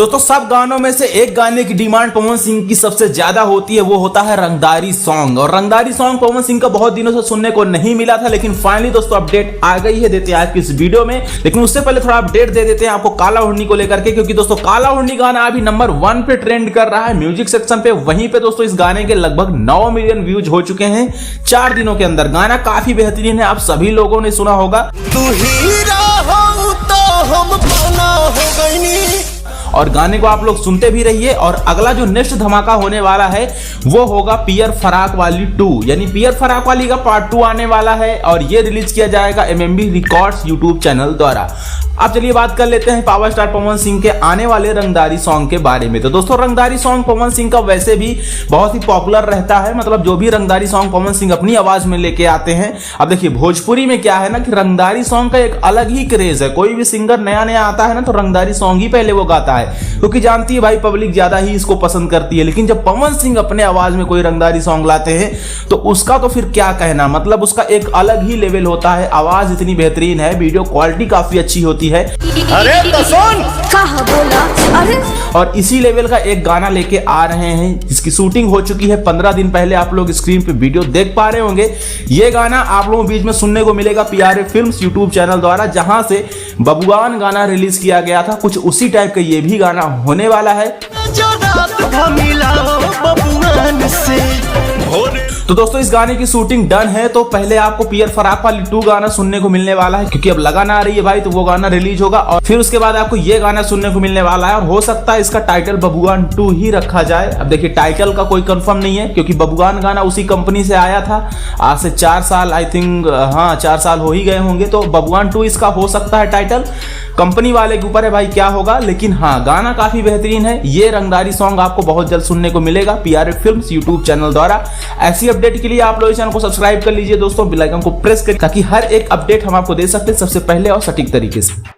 दोस्तों सब गानों में से एक गाने की डिमांड पवन सिंह की सबसे ज्यादा होती है, वो होता है रंगदारी सॉन्ग। और रंगदारी सॉन्ग पवन सिंह का बहुत दिनों से सुनने को नहीं मिला था, लेकिन फाइनली दोस्तों अपडेट आ गई है, देते हैं आज की इस वीडियो में। लेकिन उससे पहले थोड़ा अपडेट दे देते हैं आपको काला ओढ़नी को लेकर के, क्योंकि दोस्तों काला ओढ़नी गाना अभी नंबर 1 पे ट्रेंड कर रहा है म्यूजिक सेक्शन पे। वहीं पे दोस्तों इस गाने के लगभग 9 मिलियन व्यूज हो चुके हैं 4 दिनों के अंदर। गाना काफी बेहतरीन है, आप सभी लोगों ने सुना होगा। तू हीरा हो तो हम पाना हो गईनी। और गाने को आप लोग सुनते भी रहिए। और अगला जो नेक्स्ट धमाका होने वाला है वो होगा पियर फराक वाली 2, यानी पियर फराक वाली का पार्ट 2 आने वाला है और ये रिलीज किया जाएगा MMB रिकॉर्ड्स यूट्यूब चैनल द्वारा। अब चलिए बात कर लेते हैं पावर स्टार पवन सिंह के आने वाले रंगदारी सॉन्ग के बारे में। तो दोस्तों रंगदारी सॉन्ग पवन सिंह का वैसे भी बहुत ही पॉपुलर रहता है, मतलब जो भी रंगदारी सॉन्ग पवन सिंह अपनी आवाज में लेके आते हैं। अब देखिए भोजपुरी में क्या है ना कि रंगदारी सॉन्ग का एक अलग ही क्रेज है। कोई भी सिंगर नया नया आता है ना तो रंगदारी सॉन्ग ही पहले वो गाता है, क्योंकि जानती है भाई पब्लिक ज्यादा ही इसको पसंद करती है। लेकिन जब पवन सिंह अपने आवाज में कोई रंगदारी सॉन्ग लाते हैं तो उसका तो फिर क्या कहना, मतलब उसका एक अलग ही लेवल होता है। आवाज इतनी बेहतरीन है, वीडियो क्वालिटी काफी अच्छी होती है। अरे तो सुन कहा बोला अरे। और इसी लेवल का एक गाना लेके आ रहे हैं जिसकी शूटिंग हो चुकी है 15 दिन पहले। आप लोग स्क्रीन पे वीडियो देख पा रहे होंगे। ये गाना आप लोगों बीच में सुनने को मिलेगा PRA फिल्म्स यूट्यूब चैनल द्वारा, जहां से बबुआन गाना रिलीज किया गया था। कुछ उसी टाइप का ये भी गाना होने वाला है। जो रात भमिला बबुआन से तो दोस्तों इस गाने की शूटिंग डन है, तो पहले आपको पियर फराक वाली 2 गाना सुनने को मिलने वाला है, क्योंकि अब लगान आ रही है भाई, तो वो गाना रिलीज होगा। और फिर उसके बाद आपको ये गाना सुनने को मिलने वाला है। और हो सकता है इसका टाइटल बबुआन 2 ही रखा जाए। अब देखिए टाइटल का कोई कंफर्म नहीं है, क्योंकि बबुआन गाना उसी कंपनी से आया था आज से 4 साल, आई थिंक हाँ 4 साल हो ही गए होंगे। तो बबुआन 2 इसका हो सकता है टाइटल, कंपनी वाले के ऊपर है भाई क्या होगा। लेकिन हाँ गाना काफी बेहतरीन है। ये रंगदारी सॉन्ग आपको बहुत जल्द सुनने को मिलेगा PRA फिल्म्स यूट्यूब चैनल द्वारा। ऐसी अपडेट के लिए आप लोग इस चैनल को सब्सक्राइब कर लीजिए दोस्तों, बेल आइकन को प्रेस करें, ताकि हर एक अपडेट हम आपको दे सकते हैं सबसे पहले और सटीक तरीके से।